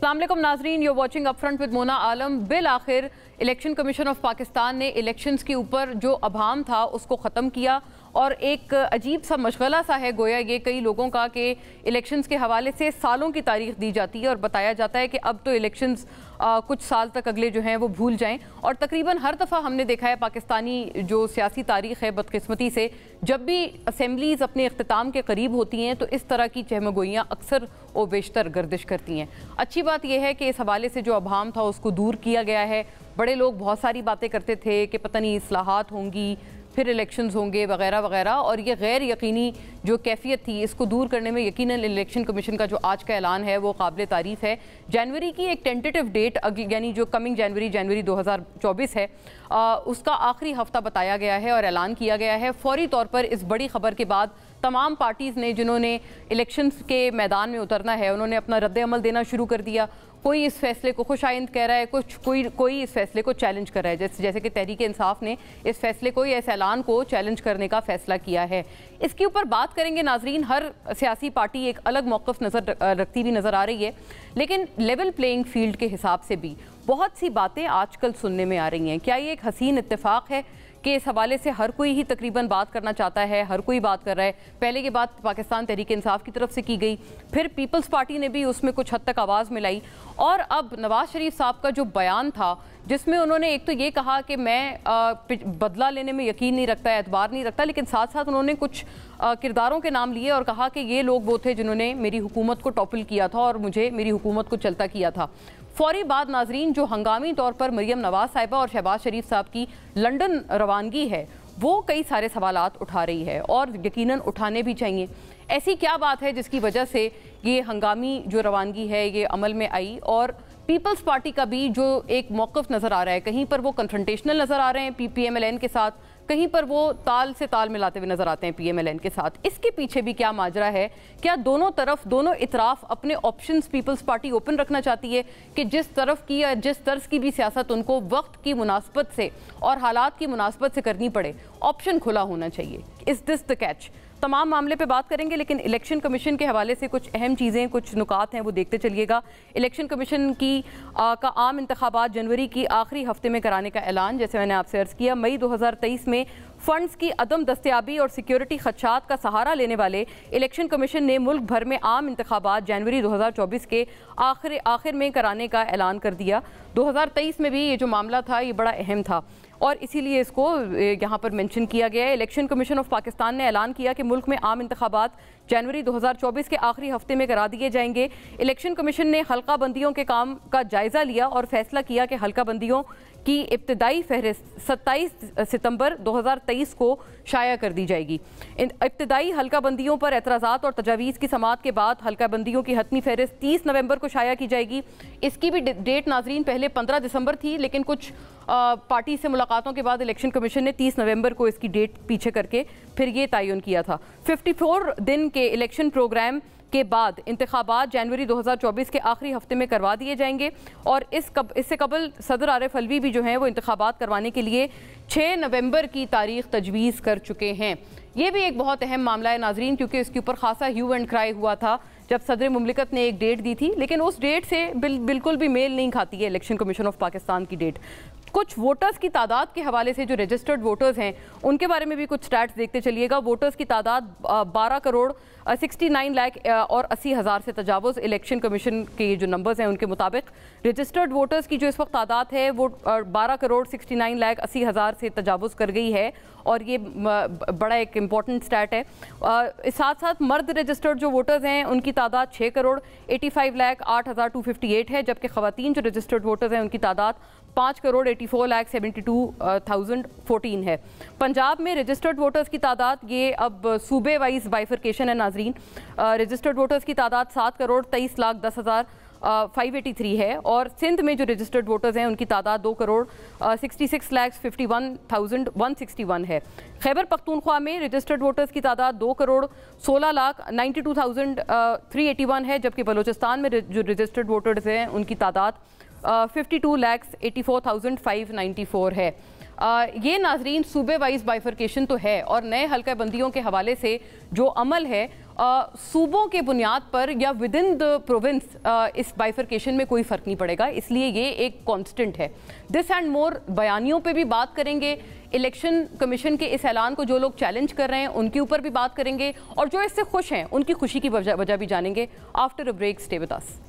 अस्सलाम वालेकुम नाजरीन, you're watching Upfront with Mona Alam. Bill आखिर इलेक्शन कमीशन ऑफ पाकिस्तान ने इलेक्शंस के ऊपर जो अभाम था उसको ख़त्म किया और एक अजीब सा मशगला सा है गोया ये कई लोगों का कि इलेक्शंस के हवाले से सालों की तारीख दी जाती है और बताया जाता है कि अब तो इलेक्शंस कुछ साल तक अगले जो हैं वो भूल जाएं। और तकरीबन हर दफ़ा हमने देखा है पाकिस्तानी जो सियासी तारीख़ है बदकिस्मती से जब भी असम्बलीज़ अपने अख्तिताम के करीब होती हैं तो इस तरह की चहमगोइयाँ अक्सर व बेशतर गर्दिश करती हैं। अच्छी बात यह है कि इस हवाले से जो अभाम था उसको दूर किया गया है। बड़े लोग बहुत सारी बातें करते थे कि पता नहीं इस्लाहात होंगी, फिर इलेक्शंस होंगे वगैरह वगैरह, और ये गैर यकीनी जो कैफियत थी इसको दूर करने में यकीनन इलेक्शन कमीशन का जो आज का ऐलान है वो काबिल तारीफ़ है। जनवरी की एक टेंटेटिव डेट यानी जो कमिंग जनवरी 2024 है उसका आखिरी हफ्ता बताया गया है और ऐलान किया गया है। फौरी तौर पर इस बड़ी खबर के बाद तमाम पार्टीज़ ने जिन्होंने इलेक्शंस के मैदान में उतरना है उन्होंने अपना रद्द अमल देना शुरू कर दिया। कोई इस फैसले को खुशाइंद कह रहा है, कोई इस फैसले को चैलेंज कर रहा है, जैसे कि तहरीक इंसाफ ने इस फैसले को या इस ऐलान को चैलेंज करने का फैसला किया है। इसके ऊपर बात करेंगे नाजरीन। हर सियासी पार्टी एक अलग मौक़िफ़ रखती हुई नज़र आ रही है, लेकिन लेवल प्लेइंग फील्ड के हिसाब से भी बहुत सी बातें आजकल सुनने में आ रही हैं। क्या ये एक हसीन इत्तेफाक है कि इस हवाले से हर कोई ही तकरीबन बात करना चाहता है, हर कोई बात कर रहा है। पहले की बात पाकिस्तान तहरीक इंसाफ की तरफ से की गई, फिर पीपल्स पार्टी ने भी उसमें कुछ हद तक आवाज़ मिलाई, और अब नवाज शरीफ साहब का जो बयान था जिसमें उन्होंने एक तो ये कहा कि मैं बदला लेने में यकीन नहीं रखता, एतबार नहीं रखता, लेकिन साथ साथ उन्होंने कुछ किरदारों के नाम लिए और कहा कि ये लोग वो थे जिन्होंने मेरी हुकूमत को टॉपल किया था और मुझे मेरी हुकूमत को चलता किया था। फौरी बाद नाजरीन जो हंगामी तौर पर मरियम नवाज साहिबा और शहबाज शरीफ साहब की लंदन रवानगी है वो कई सारे सवालात उठा रही है और यकीनन उठाने भी चाहिए। ऐसी क्या बात है जिसकी वजह से ये हंगामी जो रवानगी है ये अमल में आई, और पीपल्स पार्टी का भी जो एक मौक़िफ़ नज़र आ रहा है, कहीं पर वो कन्फ्रंटेशनल नज़र आ रहे हैं PMLN के साथ, कहीं पर वो ताल से ताल मिलाते हुए नज़र आते हैं PMLN के साथ। इसके पीछे भी क्या माजरा है? क्या दोनों तरफ, दोनों इतराफ़ अपने ऑप्शंस पीपल्स पार्टी ओपन रखना चाहती है कि जिस तरफ की या जिस तर्ज की भी सियासत उनको वक्त की मुनासबत से और हालात की मुनासबत से करनी पड़े, ऑप्शन खुला होना चाहिए। Is this the catch? तमाम मामले पे बात करेंगे, लेकिन इलेक्शन कमीशन के हवाले से कुछ अहम चीज़ें, कुछ नुकात हैं वो देखते चलिएगा। इलेक्शन कमीशन की का आम इंतखाबात जनवरी की आखिरी हफ्ते में कराने का ऐलान, जैसे मैंने आपसे अर्ज़ किया। मई 2023 में फंड्स की अदम दस्तयाबी और सिक्योरिटी खदशात का सहारा लेने वाले इलेक्शन कमीशन ने मुल्क भर में आम इंतखाबात जनवरी 2024 के आखिर में कराने का ऐलान कर दिया। 2023 में भी ये जो मामला था ये बड़ा अहम था और इसीलिए इसको यहाँ पर मेंशन किया गया है। इलेक्शन कमीशन ऑफ पाकिस्तान ने ऐलान किया कि मुल्क में आम इंतखाबात जनवरी 2024 के आखिरी हफ्ते में करा दिए जाएंगे। इलेक्शन कमीशन ने हल्का बंदियों के काम का जायज़ा लिया और फैसला किया कि हल्का बंदियों की इब्तदाई फहरिस्त 27 सितंबर 2023 को शाया कर दी जाएगी। इन इब्तदाई हल्का बंदियों पर एतराज़ात और तजावीज़ की समाअत के बाद हल्का बंदियों की हतमी फहरिस्त 30 नवंबर को शाया की जाएगी। इसकी भी डेट नाजरीन पहले 15 दिसंबर थी, लेकिन कुछ पार्टी से मुलाकातों के बाद इलेक्शन कमीशन ने 30 नवंबर को इसकी डेट पीछे करके फिर ये तयन किया था। 54 दिन के इलेक्शन प्रोग्राम के बाद इंतखाबात जनवरी 2024 के आखिरी हफ्ते में करवा दिए जाएंगे और इससे कबल सदर आरिफ अलवी भी जो हैं वो इंतखाबात करवाने के लिए 6 नवंबर की तारीख तजवीज़ कर चुके हैं। ये भी एक बहुत अहम मामला है नाजरीन, क्योंकि इसके ऊपर खासा ह्यू एंड क्राई हुआ था जब सदर मुमलिकत ने एक डेट दी थी, लेकिन उस डेट से बिल्कुल भी मेल नहीं खाती है इलेक्शन कमीशन ऑफ पाकिस्तान की डेट। कुछ वोटर्स की तादाद के हवाले से जो रजिस्टर्ड वोटर्स हैं उनके बारे में भी कुछ स्टैट्स देखते चलिएगा। वोटर्स की तादाद 12 करोड़ 69 लाख और 80 हज़ार से तजावुज़ इलेक्शन कमीशन के जो नंबर्स हैं उनके मुताबिक। रजिस्टर्ड वोटर्स की जो इस वक्त तादाद है वो 12 करोड़ 69 लाख 80 हज़ार से तजावुज़ कर गई है और ये बड़ा एक इम्पॉर्टेंट स्टैट है। साथ साथ मर्द रजिस्टर्ड जो वोटर्स हैं उनकी तादाद 6 करोड़ 85 लाख 8,258 है, जबकि ख़वातीन जो रजिस्टर्ड वोटर्स हैं उनकी तादाद 5 करोड़ 84 लाख 72,014 है। पंजाब में रजिस्टर्ड वोटर्स की तादाद, ये अब सूबे वाइज बाइफर्केशन है नाजरीन, रजिस्टर्ड वोटर्स की तादाद 7 करोड़ 23 लाख 10,583 है और सिंध में जो रजिस्टर्ड वोटर्स हैं उनकी तादाद 2 करोड़ 66 लाख 51,161 है। खैबर पख्तूनख्वा में रजिस्टर्ड वोटर्स की तादाद 2 करोड़ 16 लाख 92,381 है, जबकि बलूचिस्तान में जो रजिस्टर्ड वोटर्स हैं उनकी तादाद 52 लाख 84,594 है। ये नाजरीन सूबे वाइज बाइफर्केशन तो है और नए हल्का बंदियों के हवाले से जो अमल है सूबों के बुनियाद पर या विद इन द प्रोविंस इस बाइफर्केशन में कोई फ़र्क नहीं पड़ेगा, इसलिए ये एक कांस्टेंट है। दिस एंड मोर बयानियों पे भी बात करेंगे, इलेक्शन कमीशन के इस ऐलान को जो लोग चैलेंज कर रहे हैं उनके ऊपर भी बात करेंगे, और जो इससे खुश हैं उनकी खुशी की वजह भी जानेंगे। After a break, stay with us.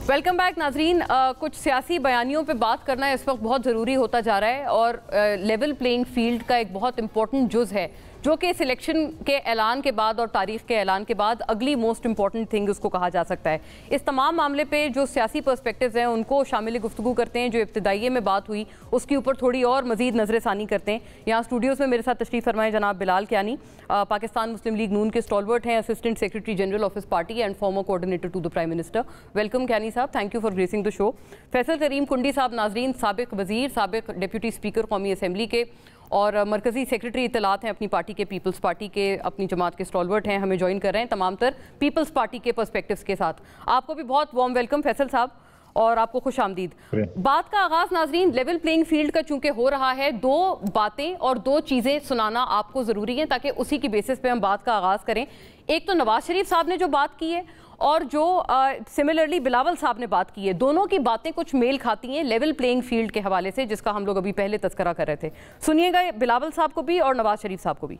Welcome back नाजरीन। कुछ सियासी बयानियों पे बात करना इस वक्त बहुत ज़रूरी होता जा रहा है, और लेवल प्लेइंग फील्ड का एक बहुत इंपॉर्टेंट जुज़ है जो कि इस इलेक्शन के ऐलान के बाद और तारीख के ऐलान के बाद अगली मोस्ट इंपॉर्टेंट थिंग उसको कहा जा सकता है। इस तमाम मामले पे जो सियासी पर्सपेक्टिव्स हैं उनको शामिल गुफ्तगू करते हैं। जो इब्तिदाई में बात हुई उसके ऊपर थोड़ी और मजीद नजरसानी करते हैं। यहाँ स्टूडियोज़ में मेरे साथ तशरीफ़ फरमाए जनाब बिलाल कियानी, पाकिस्तान मुस्लिम लीग नून के स्टॉलवर्ट हैं, assistant secretary general of his party and former coordinator to the prime minister. Welcome Kiyani sahab, thank you for gracing the show. Faisal Karim Kundi sahab नाजरीन, साबिक वजीर, साबिक डिप्यूटी स्पीकर कौमी असम्बली के और मरकज़ी सेक्रेटरी इत्तलात हैं अपनी पार्टी के, पीपल्स पार्टी के, अपनी जमात के स्टॉलवर्ट हैं, हमें ज्वाइन कर रहे हैं तमाम तर पीपल्स पार्टी के पर्सपेक्टिव्स के साथ। आपको भी बहुत वार्म वेलकम फैसल साहब, और आपको खुश आमदीद। बात का आगाज़ नाजरीन लेवल प्लेइंग फील्ड का चूंकि हो रहा है, दो बातें और दो चीज़ें सुनाना आपको ज़रूरी है ताकि उसी की बेसिस पे हम बात का आगाज़ करें। एक तो नवाज शरीफ साहब ने जो बात की है और जो सिमिलरली बिलावल साहब ने बात की है, दोनों की बातें कुछ मेल खाती हैं लेवल प्लेइंग फील्ड के हवाले से, जिसका हम लोग अभी पहले तस्करा कर रहे थे। सुनिएगा बिलावल साहब को भी और नवाज शरीफ साहब को भी।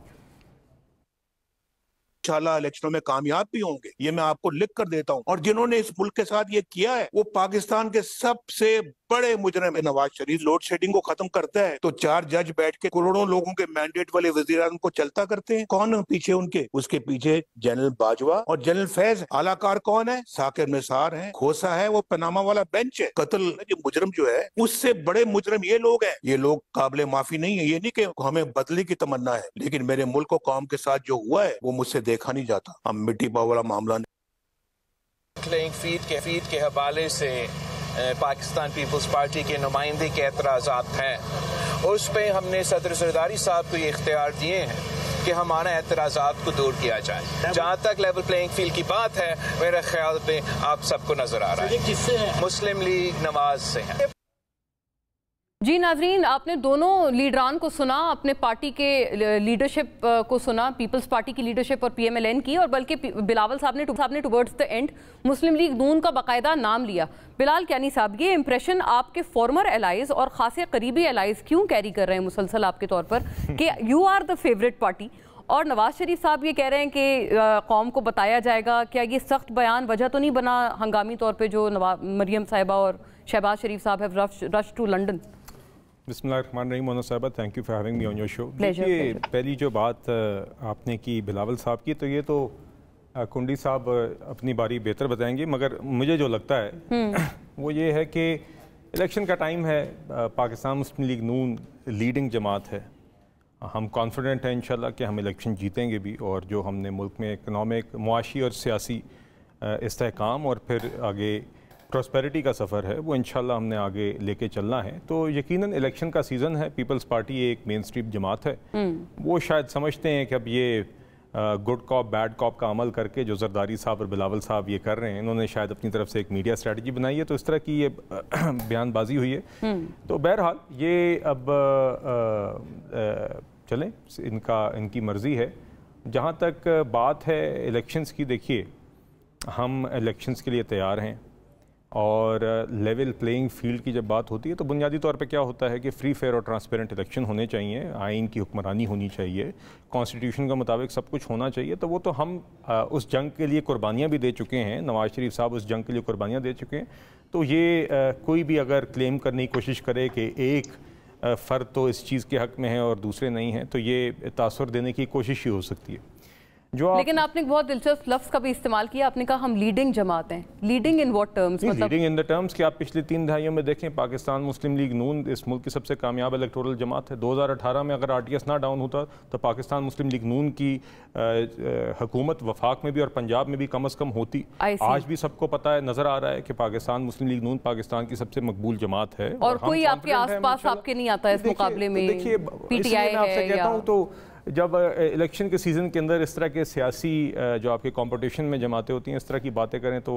इंशाल्लाह इलेक्शनों में कामयाब भी होंगे, ये मैं आपको लिख कर देता हूँ। और जिन्होंने इस मुल्क के साथ ये किया है वो पाकिस्तान के सबसे बड़े मुजरिम है नवाज शरीफ। लोड शेडिंग को खत्म करता है तो 4 जज बैठ के करोड़ों लोगों के मैंडेट वाले वज़ीर-ए-आज़म को चलता करते हैं। कौन है पीछे उनके? उसके पीछे जनरल बाजवा और जनरल फैज। आलाकार कौन है? साकिर निसार है, खोसा है, वो पनामा वाला बेंच है। कत्ल जो मुजरिम जो है उससे बड़े मुजरिम ये लोग हैं। ये लोग काबिल माफी नहीं है। ये नहीं कि हमें बदले की तमन्ना है, लेकिन मेरे मुल्क को कौम के साथ जो हुआ है वो मुझसे देखा नहीं जाता। अब मिट्टी पाव वाला मामला प्लेइंग फील्ड के हवाले से पाकिस्तान पीपल्स पार्टी के नुमाइंदे के एतराज़ात हैं, उस पर हमने सदर ज़रदारी साहब को ये इख्तियार दिए हैं कि हमारा एतराज़ात को दूर किया जाए। जहाँ तक लेवल प्लेइंग फील्ड की बात है, मेरे ख्याल पे आप सबको नजर आ रहा है किससे है? मुस्लिम लीग नवाज से है। जी नाजरीन, आपने दोनों लीडरान को सुना, अपने पार्टी के लीडरशिप को सुना, पीपल्स पार्टी की लीडरशिप और PMLN की, और बल्कि बिलावल साहब ने towards the end Muslim League Noon का बाकायदा नाम लिया। बिलाल कियानी साहब, ये इंप्रेशन आपके फॉर्मर एलाइज और खासे करीबी एलाइज क्यों कैरी कर रहे हैं मुसलसल आपके तौर पर कि you are the favourite party? और नवाज शरीफ साहब ये कह रहे हैं कि कौम को बताया जाएगा, क्या ये सख्त बयान वजह तो नहीं बना हंगामी तौर पर जो मरियम साहिबा और शहबाज शरीफ साहब हैव रश टू लंदन? बिस्मिल्लाहिर्रहमानिर्रहीम मोना साहिबा, thank you for having me on your show. देखिए, पहली जो बात आपने की बिलावल साहब की, तो ये तो कुंडी साहब अपनी बारी बेहतर बताएंगे, मगर मुझे जो लगता है वो ये है कि इलेक्शन का टाइम है, पाकिस्तान मुस्लिम लीग नून लीडिंग जमात है, हम कॉन्फिडेंट हैं इंशाल्लाह कि हम इलेक्शन जीतेंगे भी, और जो हमने मुल्क में इकनॉमिक, मुआशी और सियासी इस्तेहकाम और फिर आगे प्रॉस्पेरिटी का सफ़र है वो इंशाल्लाह हमने आगे लेके चलना है। तो यकीनन इलेक्शन का सीज़न है, पीपल्स पार्टी एक मेन स्ट्रीम जमात है, वो शायद समझते हैं कि अब ये गुड कॉप बैड कॉप का अमल करके जो जरदारी साहब और बिलावल साहब ये कर रहे हैं, इन्होंने शायद अपनी तरफ से एक मीडिया स्ट्रेटजी बनाई है, तो इस तरह की ये बयानबाजी हुई है। तो बहरहाल ये अब चलें, इनकी मर्ज़ी है। जहाँ तक बात है इलेक्शंस की, देखिए हम इलेक्शंस के लिए तैयार हैं, और लेवल प्लेइंग फील्ड की जब बात होती है तो बुनियादी तौर पे क्या होता है कि फ्री फेयर और ट्रांसपेरेंट इलेक्शन होने चाहिए, आइन की हुक्मरानी होनी चाहिए, कॉन्स्टिट्यूशन के मुताबिक सब कुछ होना चाहिए। तो वो तो हम उस जंग के लिए कुर्बानियाँ भी दे चुके हैं, नवाज शरीफ साहब उस जंग के लिए कुर्बानियाँ दे चुके हैं। तो ये कोई भी अगर क्लेम करने की कोशिश करे कि एक फ़र्द तो इस चीज़ के हक़ में है और दूसरे नहीं हैं, तो ये तासुर देने की कोशिश ही हो सकती है। लेकिन आपने बहुत दिलचस्प लफ्ज़ का भी इस्तेमाल किया, आपने कहा हम लीडिंग जमात हैं। Leading in what terms? Leading in the terms कि आप पिछली 3 दहाइयों में देखें, पाकिस्तान मुस्लिम लीग नून इस मुल्क की सबसे कामयाब इलेक्टोरल जमात है। 2018 में अगर RTS ना डाउन होता तो पाकिस्तान मुस्लिम लीग नून की हुकूमत वफाक में भी और पंजाब में भी कम अज़ कम होती। आज भी सबको पता है, नज़र आ रहा है कि पाकिस्तान मुस्लिम लीग नून पाकिस्तान की सबसे मकबूल जमात है। और कोई आपके आसपास आपके नहीं आता इस मुकाबले में? देखिए, PTI है तो जब इलेक्शन के सीज़न के अंदर इस तरह के सियासी जो आपके कंपटीशन में जमातें होती हैं, इस तरह की बातें करें तो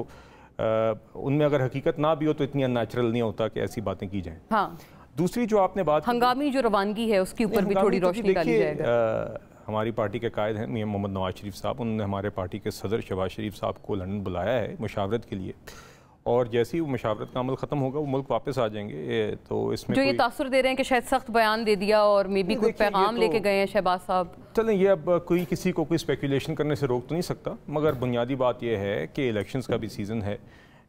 उनमें अगर हकीकत ना भी हो तो इतनी अननेचुरल नहीं होता कि ऐसी बातें की जाएं। हाँ। दूसरी जो आपने बात, हंगामी जो रवानगी है उसके ऊपर भी थोड़ी रोशनी डाली जाएगा। हमारी पार्टी के कायद हैं मियां मोहम्मद नवाज शरीफ साहब, उन्होंने हमारे पार्टी के सदर शहबाज शरीफ साहब को लंदन बुलाया है मुशावरत के लिए, और जैसे ही वो मुशावरत का अमल ख़त्म होगा वो मुल्क वापस आ जाएंगे। तो इसमें जो ये तासुर दे रहे हैं कि शायद सख्त बयान दे दिया और मे बी कोई पैगाम लेके गए हैं शहबाज साहब। चलें, ये अब कोई किसी को कोई स्पेकुलेशन करने से रोक तो नहीं सकता, मगर बुनियादी बात यह है कि इलेक्शंस का भी सीज़न है।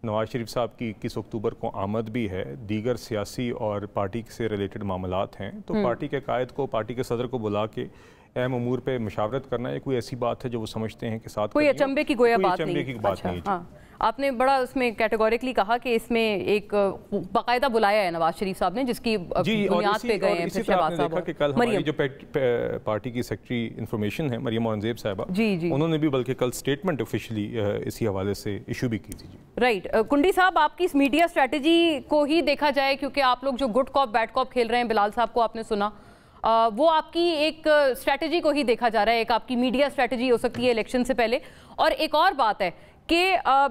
नवाज शरीफ साहब की 21 अक्टूबर को आमद भी है, दीगर सियासी और पार्टी से रिलेटेड मामलात हैं, तो पार्टी के कायद को, पार्टी के सदर को बुला के अहम उमूर पे मुशावरत करना है कोई ऐसी बात है जो वो समझते हैं कि साथ कोई अचंभे की गोया बात नहीं। अच्छा, हाँ। आपने बड़ा उसमें कैटेगोरिकली कहा कि इसमें एक बाकायदा बुलाया है नवाज शरीफ साहब ने, जिसकी बुनियाद पे गए हैं शहबाज साहब। कि कल हमारी जो पार्टी की सेक्रेटरी इंफॉर्मेशन है मरियम औरंगजेब साहिबा, उन्होंने भी बल्कि कल स्टेटमेंट ऑफिशियली इसी हवाले से इशू भी की थी। राइट। कुंडी साहब, आपकी इस मीडिया स्ट्रेटजी को ही देखा जाए, क्योंकि आप लोग जो गुड कॉप बैड कॉप खेल रहे हैं, बिलाल साहब को आपने सुना, वो आपकी एक स्ट्रेटजी को ही देखा जा रहा है, एक आपकी मीडिया स्ट्रेटजी हो सकती है इलेक्शन से पहले। और एक और बात है कि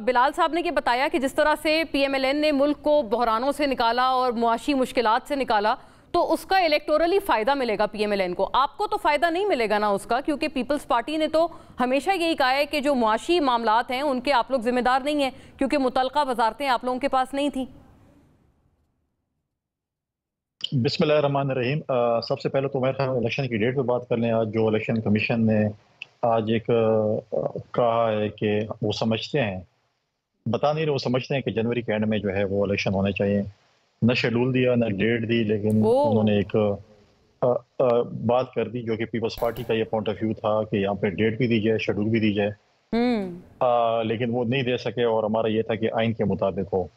बिलाल साहब ने ये बताया कि जिस तरह से PMLN ने मुल्क को बहरानों से निकाला और मुआशी मुश्किलात से निकाला, तो उसका इलेक्टोरली फ़ायदा मिलेगा PMLN को। आपको तो फ़ायदा नहीं मिलेगा ना उसका, क्योंकि पीपल्स पार्टी ने तो हमेशा यही कहा है कि जो मुआशी मामलात हैं उनके आप लोग जिम्मेदार नहीं हैं, क्योंकि मुतलका वजारतें आप लोगों के पास नहीं थी। बिस्मिल्लाहिर्रहमानिर्रहीम। सबसे पहले तो मैं इलेक्शन की डेट पे बात कर लें। आज जो इलेक्शन कमीशन ने आज एक कहा है कि वो समझते हैं, बता नहीं रहे, वो समझते हैं कि जनवरी के एंड में जो है वो इलेक्शन होने चाहिए। न शेड्यूल दिया, न डेट दी, लेकिन उन्होंने एक बात कर दी जो कि पीपल्स पार्टी का ये पॉइंट ऑफ व्यू था कि यहाँ पे डेट भी दी जाए, शेड्यूल भी दी जाए, लेकिन वो नहीं दे सके। और हमारा ये था कि आइन के मुताबिक हो,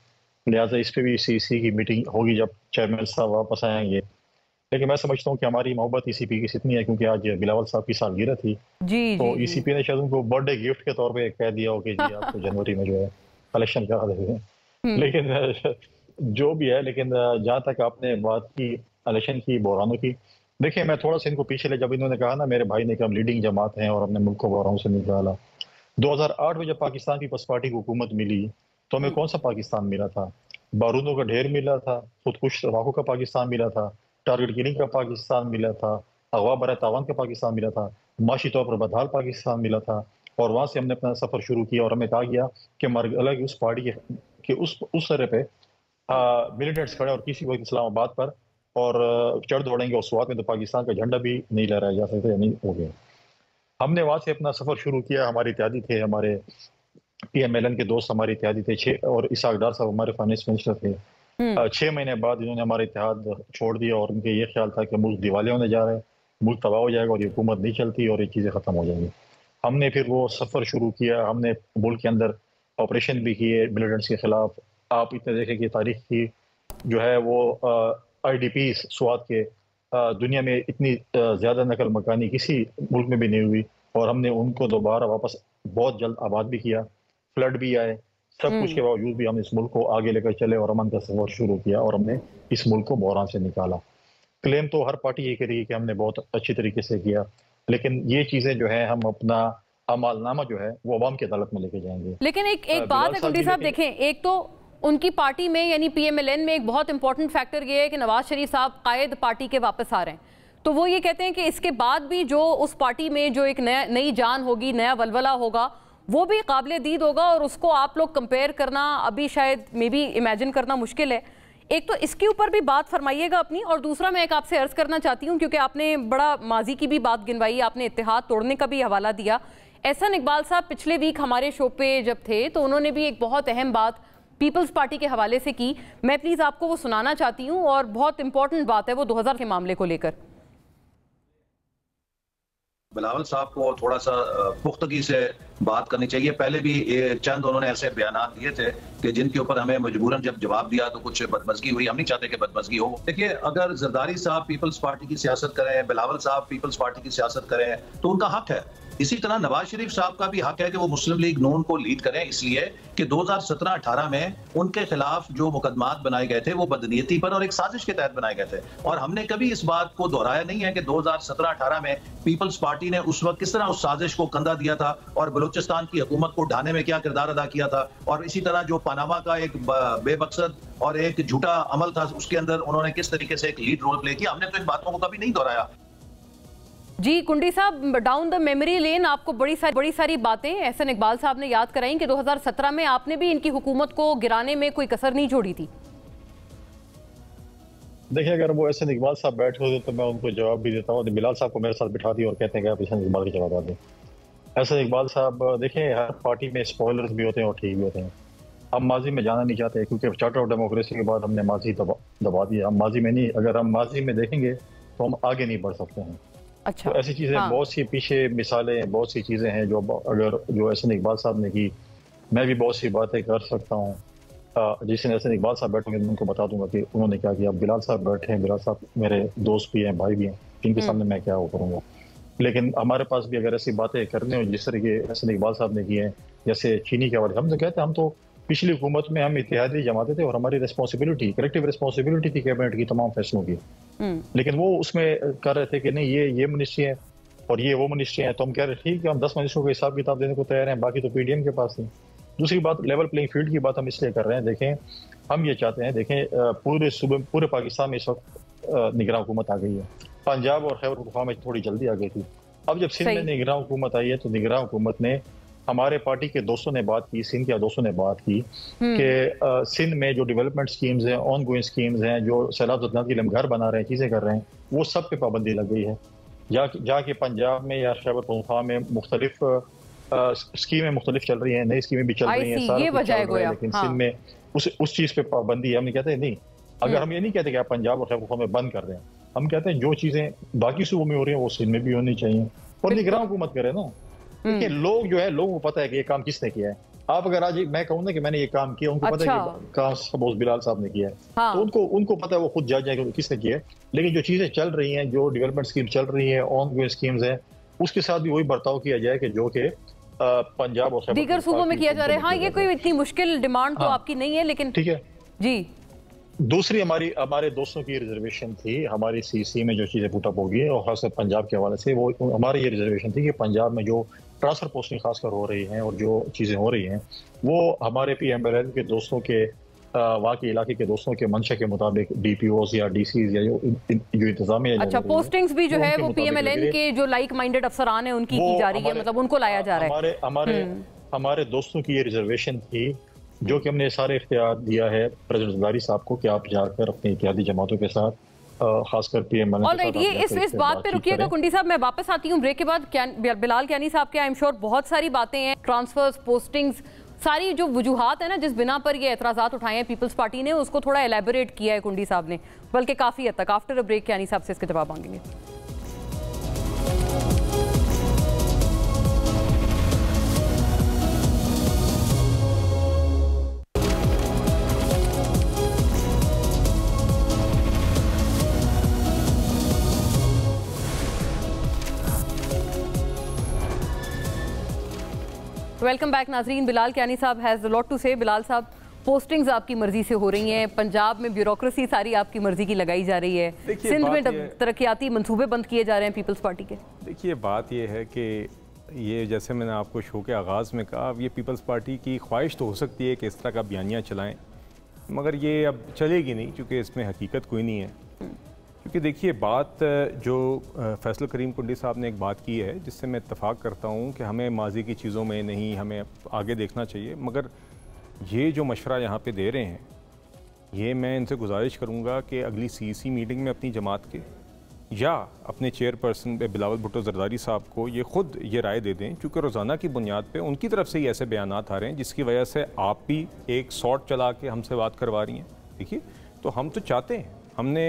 लिहाजा इस पर भी CC की मीटिंग होगी जब चेयरमैन साहब वापस आएंगे। लेकिन मैं समझता हूँ कि हमारी मोहब्बत ECP की इतनी है क्योंकि आज बिलावल साहब की सालगिरह थी, तो ECP ने शायद उनको बर्थडे गिफ्ट के तौर पे कह दिया हो कि जी आपको जनवरी में जो है इलेक्शन करा देते हैं। लेकिन जो भी है, लेकिन जहाँ तक आपने बात की इलेक्शन की, बहरानों की, देखिए मैं थोड़ा सा इनको पीछे ले, जब इन्होंने कहा ना मेरे भाई ने कि हम लीडिंग जमात हैं और हमने मुल्क को बहरानों से निकाला, 2008 में जब पाकिस्तान पीपल्स पार्टी को हुकूमत मिली तो हमें कौन सा पाकिस्तान मिला था? बारूदों का ढेर मिला था, खुदकुश राहों का पाकिस्तान मिला था, टारगेट किलिंग का पाकिस्तान मिला था, अगवा बर तावान का पाकिस्तान मिला था, माशी तौर पर बदहाल पाकिस्तान मिला था। और वहाँ से हमने अपना सफ़र शुरू किया और हमें कहा गया कि अलग उस पार्टी के उस तरह पे मिलिटेंट्स खड़े और किसी वक्त इस्लामाबाद पर और चढ़ दौड़ेंगे उस वक्त में तो पाकिस्तान का झंडा भी नहीं लहराया जा सकता, नहीं हो गया। हमने वहाँ से अपना सफ़र शुरू किया। हमारे इत्यादी थे, हमारे PMLN के दोस्त हमारे इत्यादी थे, और इसाक डार साहब हमारे फाइनेंस मिनिस्टर थे। 6 महीने बाद इन्होंने हमारा इत्तेहाद छोड़ दिया और उनके ये ख्याल था कि मुल्क दिवालिया होने जा रहा है, मुल्क तबाह हो जाएगा और ये हुकूमत नहीं चलती और ये चीज़ें ख़त्म हो जाएंगी। हमने फिर वो सफ़र शुरू किया, हमने मुल्क के अंदर ऑपरेशन भी किए मिलिटेंट्स के ख़िलाफ़। आप इतने देखें कि तारीख की जो है वो IDP स्वात के दुनिया में इतनी ज़्यादा नकल मकानी किसी मुल्क में भी नहीं हुई, और हमने उनको दोबारा वापस बहुत जल्द आबाद भी किया। फ्लड भी आए, सब कुछ के बावजूद भी हम इस मुल्क को आगे लेकर चले और अमन का सफर शुरू किया और हमने इस मुल्क को बहरान से निकाला। क्लेम तो हर पार्टी ये करेगी कि हमने बहुत अच्छी तरीके से किया, लेकिन ये चीजें जो है हम अपना अमालनामा जो है वो अवाम की अदालत में लेके जाएंगे। लेकिन एक बात है कुंडी साहब, देखें, एक तो उनकी पार्टी में यानी PMLN में एक बहुत इंपॉर्टेंट फैक्टर ये है कि नवाज शरीफ साहब कायद पार्टी के वापस आ रहे हैं, तो वो ये कहते हैं कि इसके बाद भी जो उस पार्टी में जो एक नई जान होगी, नया वलवला होगा, वो भी काबिल दीद होगा और उसको आप लोग कंपेयर करना अभी शायद मे बी इमेजिन करना मुश्किल है। एक तो इसके ऊपर भी बात फरमाइएगा अपनी, और दूसरा मैं एक आपसे अर्ज करना चाहती हूँ क्योंकि आपने बड़ा माजी की भी बात गिनवाई, आपने इत्तेहाद तोड़ने का भी हवाला दिया। एहसन इकबाल साहब पिछले वीक हमारे शो पे जब थे तो उन्होंने भी एक बहुत अहम बात पीपल्स पार्टी के हवाले से की, मैं प्लीज़ आपको वो सुनाना चाहती हूँ और बहुत इंपॉर्टेंट बात है वो 2000 के मामले को लेकर। बिलावल साहब को थोड़ा सा पुख्तगी से बात करनी चाहिए। पहले भी चंद उन्होंने ऐसे बयान दिए थे कि जिनके ऊपर हमें मजबूरन जब जवाब दिया तो कुछ बदमज़गी हुई। हम नहीं चाहते कि बदमज़गी हो। देखिए, अगर जरदारी साहब पीपल्स पार्टी की सियासत करें, बिलावल साहब पीपल्स पार्टी की सियासत करें तो उनका हक है। इसी तरह नवाज शरीफ साहब का भी हक है कि वो मुस्लिम लीग नून को लीड करें, इसलिए कि 2017-18 में उनके खिलाफ जो मुकदमात बनाए गए थे वो बदनीयती पर और एक साजिश के तहत बनाए गए थे। और हमने कभी इस बात को दोहराया नहीं है कि 2017-18 में पीपल्स पार्टी ने उस वक्त किस तरह उस साजिश को कंधा दिया था और बलूचिस्तान की हुकूमत को ढाने में क्या किरदार अदा किया था। और इसी तरह जो पनामा का एक बेमकसद और एक झूठा अमल था, उसके अंदर उन्होंने किस तरीके से एक लीड रोल प्ले किया। हमने तो इन बातों को कभी नहीं दोहराया। जी कुंडी साहब, डाउन द मेमोरी लेन आपको बड़ी सारी बातें एहसन इकबाल साहब ने याद कराई कि 2017 में आपने भी इनकी हुकूमत को गिराने में कोई कसर नहीं छोड़ी थी। देखिए, अगर वो एहसन इकबाल साहब बैठे होते तो मैं उनको जवाब भी देता हूँ। बिलाल साहब को मेरे साथ बिठा दिया और कहते हैं कि आप एहसन इकबाल के जवाब दें। एहसन इकबाल साहब, देखिए, हर पार्टी में स्पॉयलर्स भी होते हैं और ठीक भी होते हैं। हम माजी में जाना नहीं चाहते क्योंकि चार्टर ऑफ डेमोक्रेसी के बाद हमने माजी दबा दिया। हम माजी में नहीं, अगर हम माजी में देखेंगे तो हम आगे नहीं बढ़ सकते हैं। अच्छा, तो ऐसी चीज़ें बहुत सी पीछे मिसालें, बहुत सी चीज़ें हैं जो अगर जो एहसन इकबाल साहब ने की, मैं भी बहुत सी बातें कर सकता हूँ। जिस दिन एहसन इकबाल साहब बैठेंगे मैं उनको बता दूंगा कि उन्होंने क्या किया। बिलाल साहब बैठे हैं, बिलाल साहब मेरे दोस्त भी हैं, भाई भी हैं, जिनके सामने मैं क्या वो करूँगा। लेकिन हमारे पास भी अगर ऐसी बातें करने हो जिस तरह के एहसन इकबाल साहब ने किए हैं, जैसे चीनी के हवाले, हम तो कहते हैं हम तो पिछली हुकूमत में हम इत्तेहादी जमाते थे और हमारी रिस्पॉन्सिबिलिटी, कलेक्टिव रिस्पॉन्सिबिलिटी थी कैबिनेट की तमाम फैसलों की। लेकिन वो उसमें कर रहे थे कि नहीं ये मिनिस्ट्री है और ये वो मिनिस्ट्री है, तो हम कह रहे ठीक है, हम 10 मिनिस्ट्रों को हिसाब किताब देने को तैयार हैं, बाकी तो पीडीएम के पास है। दूसरी बात, लेवल प्लेइंग फील्ड की बात हम इसलिए कर रहे हैं। देखें, हम ये चाहते हैं, देखें, पूरे पाकिस्तान में इस वक्त निगरान हुकूमत आ गई है। पंजाब और खैबर पख्तूनख्वा में थोड़ी जल्दी आ गई थी। अब जब सिंध में निगरान हुकूमत आई है तो निगरान हुकूमत ने, हमारे पार्टी के दोस्तों ने बात की, सिंध के दोस्तों ने बात की कि सिंध में जो डेवलपमेंट स्कीम्स हैं, ऑन गोइंग स्कीम्स हैं, जो सैलाब ज़दगान के लिए हम घर बना रहे हैं, चीज़ें कर रहे हैं, वो सब पे पाबंदी लग गई है। जाके पंजाब में या खैबर पख्तूनख्वा में मुख्तलिफ स्कीमें मुख्तलिफ चल रही हैं, नई स्कीमें भी चल रही हैं, सारा कुछ चल रहा है, लेकिन सिंध में उस चीज़ पे पाबंदी है। हम नहीं कहते नहीं, अगर हम ये नहीं कहते कि आप पंजाब और खैबर पख्तूनख्वा में बंद कर दें, हम कहते हैं जो चीज़ें बाकी सूबों में हो रही हैं वो सिंध में भी होनी चाहिए और निगरान हुकूमत करे ना। देखिए, लोग जो है, लोगों को पता है कि ये काम किसने किया है। आप अगर आज मैं कहूँ ना कि मैंने ये काम किया, उनको पता है कि काम सपोज बिलाल साहब ने किया है, तो उनको पता है, वो खुद जज है कि किसने किया है। लेकिन जो चीजें चल रही हैं, जो डेवलपमेंट स्कीम चल रही है, ऑन गोइंग स्कीम्स हैं, उसके साथ भी वही बर्ताव किया जाए कि जो कि पंजाब और दीगर सूबों में किया जा रहा है। हाँ, ये कोई इतनी मुश्किल डिमांड तो आपकी नहीं है, लेकिन ठीक है जी। दूसरी हमारे दोस्तों की रिजर्वेशन थी, हमारी सीसी में जो चीजें पुटअप होगी और खासकर पंजाब के हवाले से, वो हमारी ये रिजर्वेशन थी कि पंजाब में जो ट्रांसफर पोस्टिंग खासकर हो रही हैं और जो चीज़ें हो रही हैं, वो हमारे पीएमएलएन के दोस्तों के, वहाँ के इलाके के दोस्तों के मंशा के मुताबिक डीपीओज या डीसीज या जो इंतजामिया, अच्छा, पोस्टिंग्स भी जो है वो पीएमएलएन के जो लाइक माइंडेड अफसरान हैं उनकी की जा रही है, मतलब उनको लाया जा रहा है। हमारे दोस्तों की ये रिजर्वेशन थी जो कि हमने सारे इख्तियार दिया है प्रेसिडेंट जरदारी साहब को कि आप जाकर अपनी इत्तेहादी जमातों के साथ, खासकर पीएमएल। ऑलराइट, ये इस बात पे रुकिएगा कुंडी साहब, मैं वापस आती हूँ ब्रेक के बाद। बिलाल कियानी साहब के आई एम श्योर बहुत सारी बातें हैं, ट्रांसफर्स, पोस्टिंग्स, सारी जो वजूहात है ना जिस बिना पर ये एतराज़ात उठाए हैं पीपल्स पार्टी ने, उसको थोड़ा एलैबोरेट किया है कुंडी साहब ने, बल्कि काफ़ी हद तक। आफ्टर अ ब्रेक कियानी साहब से इसके जवाब मांगेंगे। वेलकम बैक नाजरीन। बिलाल कियानी साहब हैज़ अ लॉट टू से। बिलाल साहब, पोस्टिंग्स आपकी मर्जी से हो रही हैं, पंजाब में ब्यूरोक्रेसी सारी आपकी मर्जी की लगाई जा रही है, सिंध में तरक्याती मंसूबे बंद किए जा रहे हैं पीपल्स पार्टी के। देखिए, बात यह है कि ये जैसे मैंने आपको शो के आगाज़ में कहा, अब ये पीपल्स पार्टी की ख्वाहिश तो हो सकती है कि इस तरह का बयानिया चलाएँ, मगर ये अब चलेगी नहीं क्योंकि इसमें हकीकत कोई नहीं है। क्योंकि देखिए, बात जो फैसल करीम कुंडी साहब ने एक बात की है जिससे मैं इत्तफाक करता हूँ कि हमें माजी की चीज़ों में नहीं, हमें आगे देखना चाहिए, मगर ये जो मशवरा यहाँ पे दे रहे हैं, ये मैं इनसे गुजारिश करूँगा कि अगली सीसी मीटिंग में अपनी जमात के या अपने चेयरपर्सन बिलावल भुट्टो जरदारी साहब को ये ख़ुद ये राय दे दें, क्योंकि रोज़ाना की बुनियाद पे उनकी तरफ से ही ऐसे बयानात आ रहे हैं जिसकी वजह से आप भी एक शॉट चला के हमसे बात करवा रही हैं। देखिए, तो हम तो चाहते हैं, हमने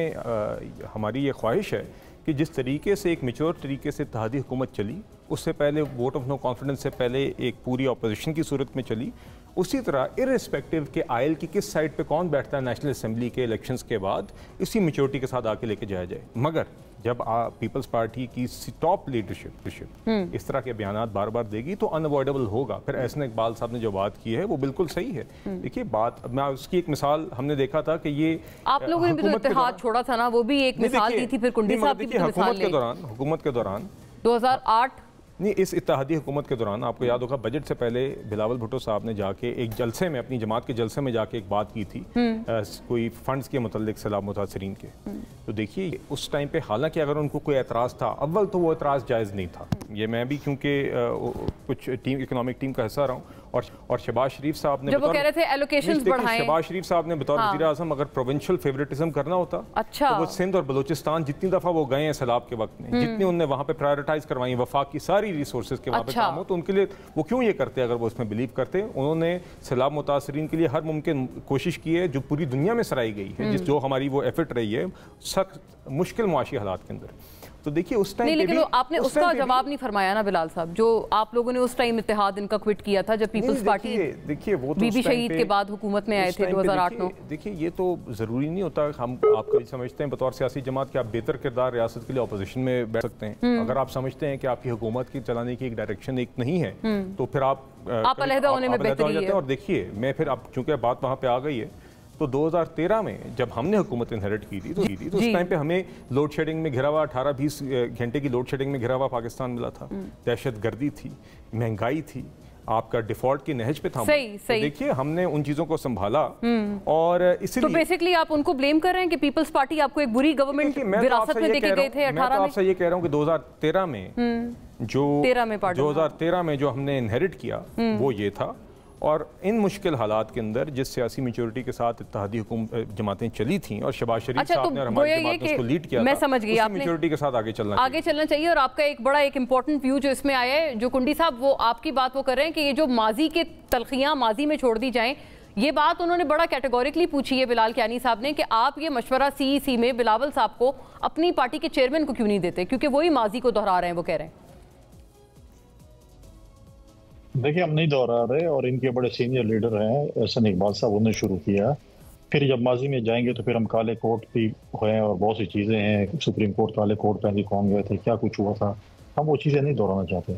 हमारी ये ख्वाहिश है कि जिस तरीके से एक मेच्योर तरीके से इत्तेहादी हुकूमत चली, उससे पहले वोट ऑफ नो कॉन्फिडेंस से पहले एक पूरी अपोजिशन की सूरत में चली, उसी तरह इर्रिस्पेक्टिव के आयल की किस साइड पे कौन बैठता है नेशनल असेंबली के इलेक्शंस के बाद, इसी मेच्योरिटी के साथ आके लेके जाया जाए। मगर जब पीपल्स पार्टी की टॉप लीडरशिप इस तरह के बयानात बार बार देगी तो अनअवॉइडेबल होगा। फिर एहसन इकबाल साहब ने जो बात की है वो बिल्कुल सही है। देखिए बात, मैं उसकी एक मिसाल हमने देखा था कि ये आप लोगों ने भी तो इत्तेहाद छोड़ा था ना, वो भी एक मिसाल दी थी। फिर कुंडी साहब की हुकूमत के दौरान 2008 नहीं, इस इत्तेहादी हुकूमत के दौरान आपको याद होगा बजट से पहले बिलावल भुट्टो साहब ने जाके एक जलसे में, अपनी जमात के जलसे में जाके एक बात की थी कोई फंड्स के मुतालिक सैलाब मुतासरीन के। तो देखिए उस टाइम पे हालांकि अगर उनको कोई एतराज़ था, अव्वल तो वो एतराज़ जायज़ नहीं था। ये मैं भी क्योंकि कुछ इकोनॉमिक टीम का हिस्सा रहा हूँ, और शहबाज शरीफ साहब ने जब वो कह रहे थे एलोकेशंस बढ़ाएं, शहबाज शरीफ साहब ने बतौर वज़ीर आज़म अगर प्रोविंशियल फेवरेटिज्म करना होता तो वो सिंध और बलूचिस्तान जितनी दफ़ा वो गए हैं सैलाब के वक्त में, जितनी उनने वहाँ पे प्रायोरिटाइज करवाई वफाक की सारी रिसोर्सेज के वहाँ पे काम हो, तो उनके लिए वो क्यों ये करते अगर वो उसमें बिलीव करते। उन्होंने सैलाब मुतासरीन के लिए हर मुमकिन कोशिश की है जो पूरी दुनिया में सराही गई है, जो हमारी वो एफर्ट रही है सख्त मुश्किल मुआशी हालात के अंदर। तो देखिए उस टाइम लेकिन आपने उसका जवाब नहीं फरमाया ना बिलाल साहब, जो आप लोगों ने उस टाइम इत्तेहाद इनका क्विट किया था जब पीपल्स पार्टी देखिए वो तो बीबी शहीद के बाद हुकूमत में आए थे 2008-9। देखिए ये तो जरूरी नहीं होता, हम आप कभी समझते हैं बतौर सियासी जमात कि आप बेहतर किरदार रियासत के लिए अपोजिशन में बैठ सकते हैं। अगर आप समझते हैं कि आपकी हुकूमत की चलाने की एक डायरेक्शन एक नहीं है तो फिर आप अलहदा होने में बेहतरी है। और देखिए मैं फिर अब चूंकि बात वहाँ पे आ गई है, तो 2013 में जब हमने हुकूमत इनहेरिट की थी तो उस टाइम पे हमें लोड शेडिंग में घिरा हुआ 18-20 घंटे की लोड शेडिंग में घिरा हुआ पाकिस्तान मिला था, दहशतगर्दी थी, महंगाई थी, आपका डिफॉल्ट की नहज पे था। तो देखिए हमने उन चीजों को संभाला और इसीलिए तो बेसिकली आप उनको ब्लेम कर रहे हैं कि पीपल्स पार्टी आपको एक बुरी गवर्नमेंट विरासत में देके गए थे 18 में। मैं आपसे ये कह रहा हूँ कि 2013 में जो 2013 में जो हमने इनहेरिट किया वो ये था, और इन मुश्किल हालात के अंदर जिस सियासी मेच्योरिटी के साथ इत्तेहादी जमातें चली थी और शहबाज शरीफ साहब ने और हमारी जमात ने उसको लीड किया, मैं समझ गई, आपने मेच्योरिटी के साथ आगे चलना चाहिए। और आपका एक बड़ा एक इंपॉर्टेंट व्यू जो इसमें आया है, जो कुंडी साहब वो आपकी बात वो कर रहे हैं कि ये जो माजी के तलखियां माजी में छोड़ दी जाएं, ये बात उन्होंने बड़ा कैटेगोरिकली पूछी है बिलाल कियानी साहब ने कि आप ये मशवरा सीईसी में बिलावल साहब को अपनी पार्टी के चेयरमैन को क्यों नहीं देते, क्योंकि वही माजी को दोहरा रहे हैं, वो कह रहे हैं। देखिए हम नहीं दोहरा रहे, और इनके बड़े सीनियर लीडर हैं एहसन इकबाल साहब, उन्होंने शुरू किया। फिर जब माजी में जाएंगे तो फिर हम काले कोट भी हुए और बहुत सी चीज़ें हैं, सुप्रीम कोर्ट काले कोट पहन के कौन गए थे, क्या कुछ हुआ था, हम वो चीज़ें नहीं दोहराना चाहते।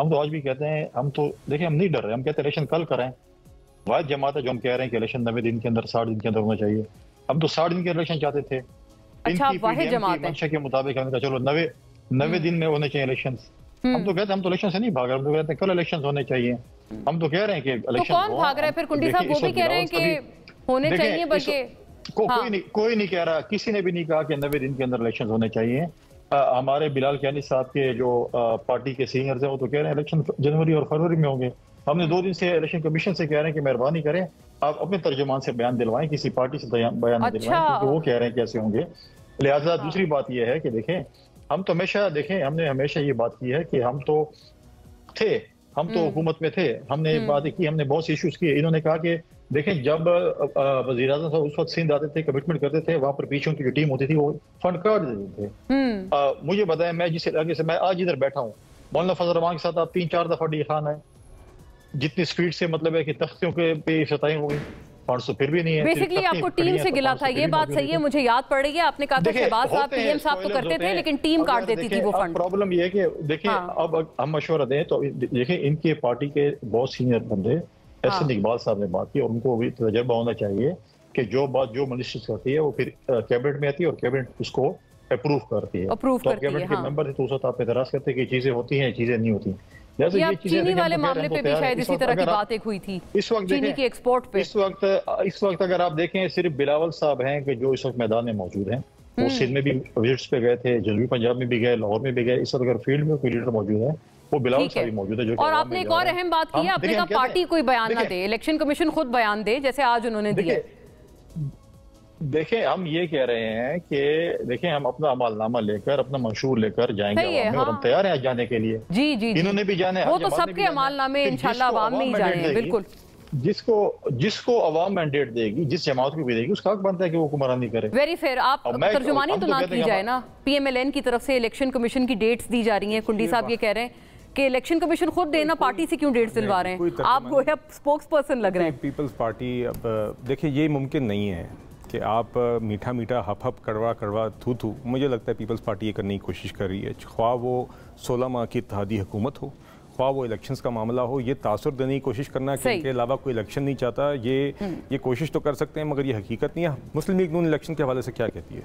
हम तो आज भी कहते हैं, हम तो देखिए हम नहीं डर रहे, हम कहते हैं इलेक्शन कल करें। वाहिद जमात है जो हम कह रहे हैं कि इलेक्शन 90 दिन के अंदर 60 दिन के अंदर होना चाहिए। हम तो 60 दिन के इलेक्शन चाहते थे। मंशा के मुताबिक हमने कहा चलो 90 दिन में होने चाहिए इलेक्शन। हम तो कहते हैं हम तो इलेक्शन से नहीं भाग रहे, हम तो कहते हैं कल इलेक्शन होने चाहिए। हम तो कह रहे हैं कि इलेक्शन कौन भाग रहा है फिर? कुंडी साहब वो भी कह रहे हैं कि होने चाहिए, बल्कि कोई नहीं कह रहा, किसी ने भी नहीं कहा कि 90 दिन के अंदर इलेक्शन होने चाहिए। हमारे बिलाल कियानी साहब के जो पार्टी के सीनियर्स हैं वो तो कह रहे हैं इलेक्शन जनवरी और फरवरी में होंगे। हमने 2 दिन से इलेक्शन कमीशन से कह रहे हैं कि मेहरबानी करें आप अपने तर्जुमान से बयान दिलवाएं, किसी पार्टी से बयान दिलवाएं, क्योंकि वो कह रहे हैं कैसे होंगे। लिहाजा दूसरी बात यह है कि देखें हम तो हमेशा हमने हमेशा ये बात की है कि हम तो हुकूमत में थे, हमने बात की, हमने बहुत से इश्यूज किए। इन्होंने कहा कि देखें जब वज़ीर आज़म साहब उस वक्त सिंध आते थे, कमिटमेंट करते थे, वहां पर पीछे उनकी जो टीम होती थी वो फंड काट देते थे। मुझे बताया, मैं जिस इलाके से मैं आज इधर बैठा हूँ, मौलाना फजल रहमान के साथ आप 3-4 दफा डी खान है, जितनी स्पीड से मतलब है कि तख्तियों के पे सताई हो गई, तो फिर भी नहीं है। बेसिकली आपको टीम से गिला था, ये बात सही है, मुझे याद पड़ रही है। आपने कहा था शहबाज साहब पीएम साहब तो करते थे लेकिन टीम काट देती थी वो फंड। प्रॉब्लम ये है कि देखिए अब हम मशवरा दें तो देखिए इनके पार्टी के बहुत सीनियर बंदे एहसन इकबाल साहब ने बात की, और उनको भी तजर्बा होना चाहिए कि जो बात जो मिनिस्ट्री करती है वो फिर कैबिनेट में आती है और कैबिनेट उसको अप्रूव करती है। तो कैबिनेट के मेंबर थे तो उस वक्त आप एतराज करते कि चीजें होती हैं, चीजें नहीं होती। चीनी वाले मामले पे भी शायद इसी तरह की बात एक हुई थी, इस वक्त चीनी की एक्सपोर्ट पे। इस वक्त अगर आप देखें सिर्फ बिलावल साहब हैं कि जो इस वक्त मैदान में मौजूद हैं। वो सिंध में भी विजिट्स पे गए थे, जनूबी पंजाब में भी गए, लाहौर में भी गए। इस वक्त अगर फील्ड में कोई लीडर मौजूद है वो बिलावल साहब ही मौजूद है। जो और आपने एक और अहम बात की है, आपने कहा पार्टी कोई बयान ना दे, इलेक्शन कमीशन खुद बयान दे, जैसे आज उन्होंने दिया। देखें हम ये कह रहे हैं कि देखें हम अपना अमलनामा लेकर अपना मंशूर लेकर जाएंगे और हम तैयार हैं जाने के लिए। जी जी इन्होंने भी जाने, वो तो सबके अमलनामे इंशाल्लाह अवाम में ही जाने। बिल्कुल जिसको अवाम मैंडेट देगी, जिस जमात को भी देगी, उसका हक बनता है कि वो हुक्मरानी करे। Very fair. आप तर्जुमानी तो ना की जाए ना, PMLN की तरफ से इलेक्शन कमीशन की डेट्स दी जा रही हैं। कुंडी साहब ये कह रहे हैं कि इलेक्शन कमीशन खुद देना, पार्टी से क्यों डेट्स दिलवा रहे हैं? आप गोया स्पोक्स पर्सन लग रहे हैं। पीपल्स पार्टी, अब देखिए ये मुमकिन नहीं है कि आप मीठा मीठा हप हप कड़वा कड़वा थू थू, मुझे लगता है पीपल्स पार्टी ये करने की कोशिश कर रही है। ख्वाह वो 16 माह की इत्तेहादी हुकूमत हो, ख्वाह वो इलेक्शंस का मामला हो, ये तासुर देने की कोशिश करना कि इनके अलावा कोई इलेक्शन नहीं चाहता, ये कोशिश तो कर सकते हैं मगर ये हकीकत नहीं है। मुस्लिम लीग नून इलेक्शन के हवाले से क्या कहती है?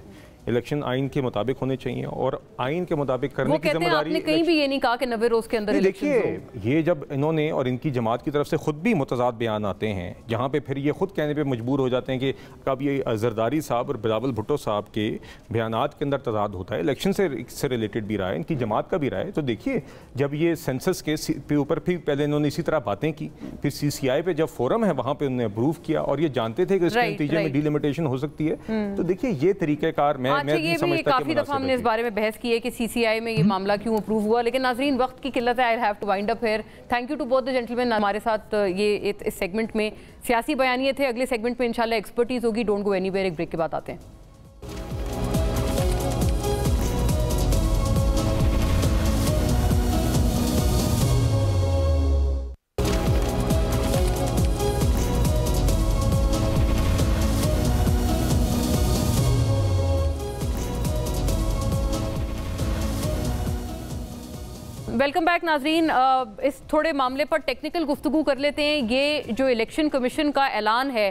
इलेक्शन आइन के मुताबिक होने चाहिए और आइन के मुताबिक करने की जिम्मेदारी। आपने कहीं भी ये नहीं कहा कि 90 रोज के अंदर। देखिए ये जब इन्होंने और इनकी जमात की तरफ से खुद भी मुतजाद बयान आते हैं, जहाँ पे फिर ये खुद कहने पे मजबूर हो जाते हैं कि कब ये जरदारी साहब और बिलावल भुट्टो साहब के बयानात के अंदर तजाद होता है, इलेक्शन से रिलेटेड भी रहा है, इनकी जमात का भी रहा है। तो देखिए जब ये सेंसस के ऊपर भी पहले इन्होंने इसी तरह बातें की, फिर CCI पे जब फोरम है वहाँ पे उन्होंने अप्रूव किया और ये जानते थे कि इसके नतीजे में डिलिमिटेशन हो सकती है। तो देखिए ये तरीक़ेकार मैं नहीं समझता। काफी दफा हमने इस बारे में बहस की है कि CCI में ये मामला क्यों अप्रूव हुआ, लेकिन नाजरीन वक्त की किल्लत है। I have to wind up here. Thank you to both the gentleman. हमारे साथ ये इस सेगमेंट में सियासी बयानिए थे। अगले सेगमेंट में इंशाल्लाह एक्सपर्टीज होगी। Don't go anywhere. एक ब्रेक के बाद आते हैं। वेलकम बैक नाजरीन। इस थोड़े मामले पर टेक्निकल गुफ्तगू कर लेते हैं। ये जो इलेक्शन कमीशन का ऐलान है,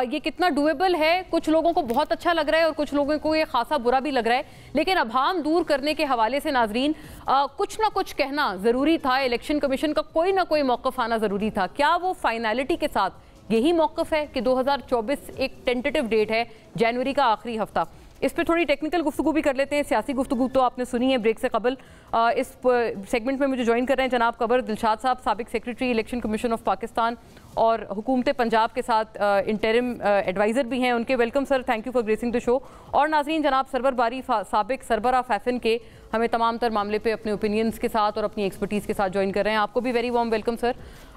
ये कितना डूएबल है? कुछ लोगों को बहुत अच्छा लग रहा है और कुछ लोगों को ये खासा बुरा भी लग रहा है, लेकिन अभाम दूर करने के हवाले से नाजरीन कुछ ना कुछ कहना ज़रूरी था। इलेक्शन कमीशन का कोई ना कोई मौक़िफ़ आना ज़रूरी था। क्या वो फाइनलिटी के साथ यही मौक़िफ़ है कि 2024 एक टेंटेटिव डेट है, जनवरी का आखिरी हफ्ता? इस पर थोड़ी टेक्निकल गुफ्तगू भी कर लेते हैं। सियासी गुफ्तगू तो आपने सुनी है ब्रेक से कबल। इस सेगमेंट में मुझे ज्वाइन कर रहे हैं जनाब कबर दिलशाद साहब, साबिक secretary election commission of Pakistan और हुकूमत पंजाब के साथ इंटरिम एडवाइज़र भी हैं उनके। Welcome sir, thank you for gracing the show. और नाज़रीन जनाब सरवर बारी, साबिक सरबरा फैफन के, हमें तमाम तर मामले पे अपने ओपिनियंस के साथ और अपनी एक्सपर्टीज़ के साथ ज्वाइन कर रहे हैं। आपको भी वेरी वार्म वेलकम सर।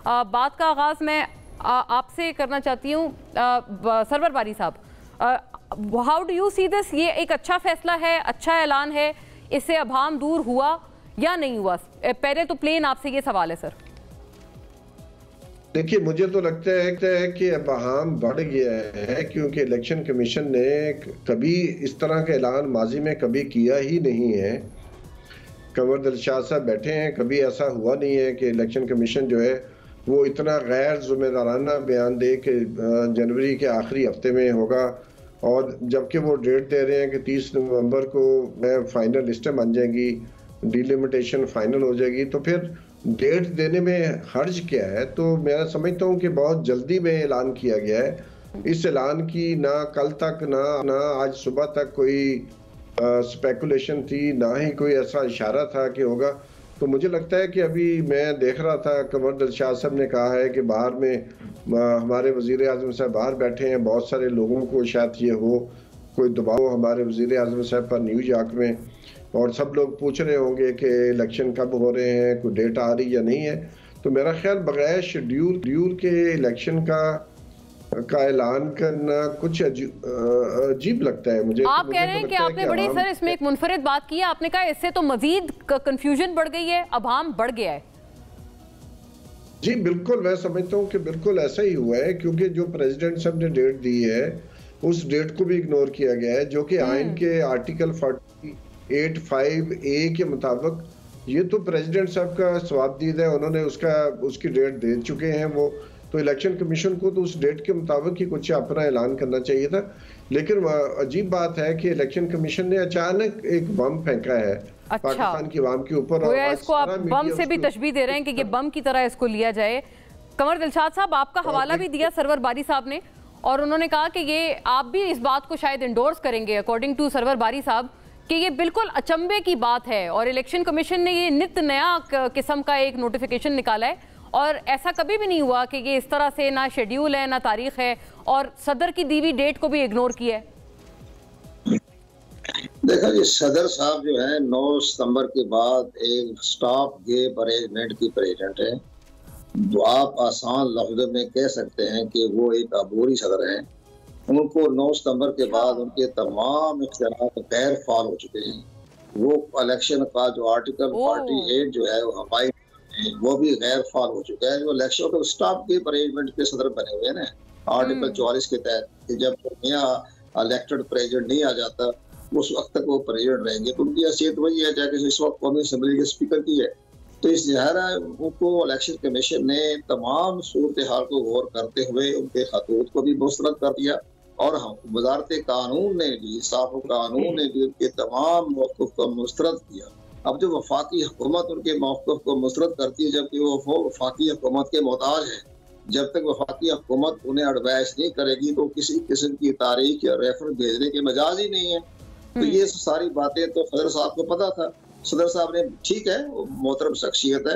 बात का आगाज़ मैं आपसे करना चाहती हूँ सरवर बारी साहब, how do you see this? ये एक अच्छा फैसला है, अच्छा ऐलान है, इससे अभाम दूर हुआ या नहीं हुआ? पहले तो प्लेन आपसे ये सवाल है सर। देखिए मुझे तो लगता है कि अभाम बढ़ गया है, क्योंकि इलेक्शन कमीशन ने कभी इस तरह का ऐलान माजी में कभी किया ही नहीं है। कंवर दिलशाद साहब बैठे हैं, कभी ऐसा हुआ नहीं है कि इलेक्शन कमीशन जो है वो इतना गैर जिम्मेदाराना बयान दे कि जनवरी के आखिरी हफ्ते में होगा, और जबकि वो डेट दे रहे हैं कि 30 नवंबर को फाइनल लिस्टें बन जाएंगी, डिलिमिटेशन फाइनल हो जाएगी। तो फिर डेट देने में हर्ज क्या है? तो मैं समझता हूँ कि बहुत जल्दी में ऐलान किया गया है। इस ऐलान की ना कल तक ना आज सुबह तक कोई स्पेकुलेशन थी, ना ही कोई ऐसा इशारा था कि होगा। तो मुझे लगता है कि अभी मैं देख रहा था कंवर दिलशाद साहब ने कहा है कि बाहर में हमारे वज़ीर आज़म साहब बाहर बैठे हैं, बहुत सारे लोगों को शायद ये हो कोई दबाव हमारे वज़ीर आज़म साहब पर न्यूयॉर्क में, और सब लोग पूछ रहे होंगे कि इलेक्शन कब हो रहे हैं, कोई डेट आ रही या नहीं है। तो मेरा ख्याल बगैर शेड्यूल के इलेक्शन का ऐलान करना कुछ अजीब लगता है मुझे। आप कह रहे हैं कि आपने बड़ी सर इसमें एक मुनफरिद बात की है, आपने कहा इससे तो मजीद कंफ्यूजन बढ़ गई है, अभाम बढ़ गया है। जी बिल्कुल, मैं समझता हूँ कि बिल्कुल ऐसा ही हुआ है, क्योंकि जो प्रेसिडेंट साहब ने डेट दी है उस डेट को भी इग्नोर किया गया है, जो कि आइन के आर्टिकल 48(5)(a) के मुताबिक ये तो प्रेसिडेंट साहब का सवाबदीद है, उन्होंने उसकी डेट दे चुके हैं वो। तो इलेक्शन कमीशन को तो उस डेट के मुताबिक ही कुछ अपना ऐलान करना चाहिए था। लेकिन अजीब बात है कि इलेक्शन कमीशन ने अचानक एक बम फेंका है पाकिस्तान की आवाम के ऊपर। और इसको आप बम से भी तशबीह दे रहे हैं कि ये बम की तरह इसको लिया जाए। कंवर दिलशाद साहब, आपका हवाला भी दिया सरवर बारी साहब ने, और उन्होंने कहा कि ये आप भी इस बात को शायद इंडोर्स करेंगे अकॉर्डिंग टू सरवर बारी साहब कि ये बिल्कुल अचंभे की बात है और इलेक्शन कमीशन ने ये नित नया किस्म का एक नोटिफिकेशन निकाला है, और ऐसा कभी भी नहीं हुआ कि ये इस तरह से ना शेड्यूल है ना तारीख है, और सदर की दी हुई डेट को भी इग्नोर किया है। देखा जी, सदर साहब जो है 9 सितंबर के बाद एक स्टॉप गेप अरेंजमेंट की प्रेसिडेंट है, तो आप आसान लफ्ज़ों में कह सकते हैं कि वो एक अबूरी सदर हैं। उनको 9 सितंबर के बाद उनके तमाम इख्तियार गैर फाल हो चुके हैं। वो इलेक्शन का जो आर्टिकल 48 जो है वो हवाई वो भी गैर फाल हो चुका है। जो इलेक्शन को स्टॉप के अरेंजमेंट के सदर बने हुए हैं ना आर्टिकल 44 के तहत, जब नया इलेक्टेड प्रेसिडेंट नहीं आ जाता उस वक्त तक वो प्रेसिडेंट रहेंगे। तो उनकी हैसियत वही है जैसे इस वक्त कौमी असम्बली के स्पीकर की है। तो इस ज़ाहिरा उनको इलेक्शन कमीशन ने तमाम सूरत हाल को गौर करते हुए उनके खतूत को भी मुस्तरद कर दिया और वजारत कानून ने भी साफ कानून ने भी उनके तमाम मौक़िफ़ को मुस्तरद किया। अब जो वफाकी हुकूमत उनके मौक़िफ़ को मुस्तरद करती है जबकि वो वफाकी हुकूमत के मोहताज है, जब तक वफाकी हुकूमत उन्हें एडवाइस नहीं करेगी तो किसी किस्म की तारीख या रेफर भेजने के मजाज ही नहीं है। तो ये सारी बातें तो सदर साहब को पता था। सदर साहब ने ठीक है, वो मोहतरम शख्सियत है,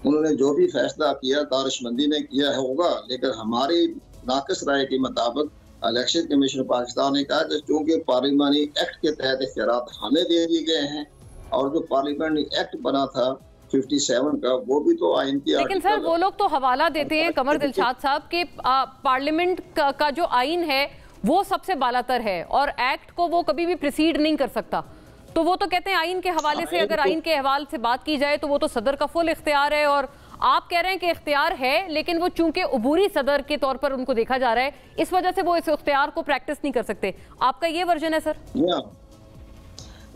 उन्होंने जो भी फैसला किया दानिशमंदी ने किया है होगा, लेकिन हमारी नाक़िस राय के मुताबिक इलेक्शन कमीशन पाकिस्तान ने कहा कि चूँकि पार्लिमानी एक्ट के तहत इख्तियारात हमें दे दिए गए हैं और जो पार्लियामेंट एक्ट बना था 57 का वो भी तो आइन की। लेकिन सर वो लोग तो हवाला देते हैं कमर दिलशाद साहब के पार्लियामेंट का जो आइन है वो सबसे बालातर है और एक्ट को वो कभी भी प्रिसीड नहीं कर सकता। तो वो तो कहते हैं आइन के हवाले से, अगर आइन के हवाले से बात की जाए तो वो तो सदर का फुल इख्तियार है और आप कह रहे हैं कि इख्तियार है लेकिन वो चूंकि अबूरी सदर के तौर पर उनको देखा जा रहा है इस वजह से वो इस इख्तियार को प्रैक्टिस नहीं कर सकते। आपका ये वर्जन है सर?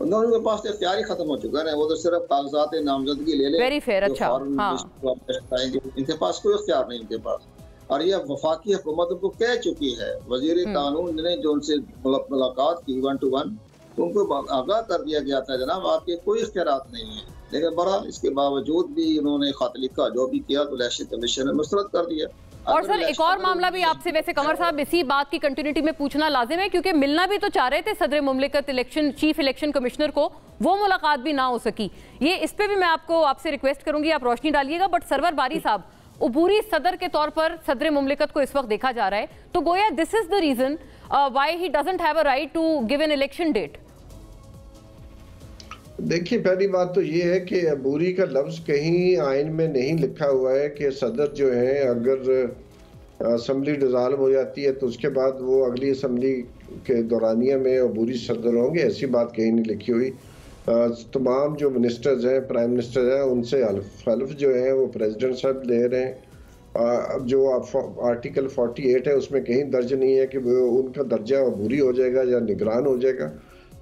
उनके पास तो इख्तियार ही खत्म हो चुका है, वो तो सिर्फ कागजात नामजदगी ले ले। Very fair. अच्छा, इनके पास कोई इख्तियार नहीं इनके पास। और ये वफाकी हुकूमत उनको कह चुकी है, वजीर कानून ने जो उनसे मुलाकात की 1 to 1 तो उनको आगाह कर दिया गया था जनाब आपके कोई इख्तियारात नहीं है। लेकिन बहरहाल इसके बावजूद भी उन्होंने खत लिखा, जो भी किया तो इलेक्शन कमीशन ने मुस्तरद कर दिया। और सर एक और मामला भी आपसे वैसे कमर साहब इसी बात की कंटिन्यूटी में पूछना लाजिम है क्योंकि मिलना भी तो चाह रहे थे सदर मुमलिकत इलेक्शन चीफ इलेक्शन कमिश्नर को, वो मुलाकात भी ना हो सकी। ये इस पे भी मैं आपसे रिक्वेस्ट करूंगी, आप रोशनी डालिएगा। बट सरवर बारी साहब, अबूरी सदर के तौर पर सदर मुमलिकत को इस वक्त देखा जा रहा है, तो गोया this is the reason why he doesn't have a right to give an election date. देखिए, पहली बात तो ये है कि अबूरी का लफ्ज़ कहीं आइन में नहीं लिखा हुआ है कि सदर जो है अगर असम्बली डिज़ाल्व हो जाती है तो उसके बाद वो अगली असम्बली के दौरानिया में अबूरी सदर होंगे, ऐसी बात कहीं नहीं लिखी हुई। तमाम जो मिनिस्टर्स हैं, प्राइम मिनिस्टर हैं, उनसे हल्फ जो है वो प्रेसिडेंट साहब ले रहे हैं। जो आर्टिकल 48 है उसमें कहीं दर्ज नहीं है कि उनका दर्जा अबूरी हो जाएगा या निगरान हो जाएगा।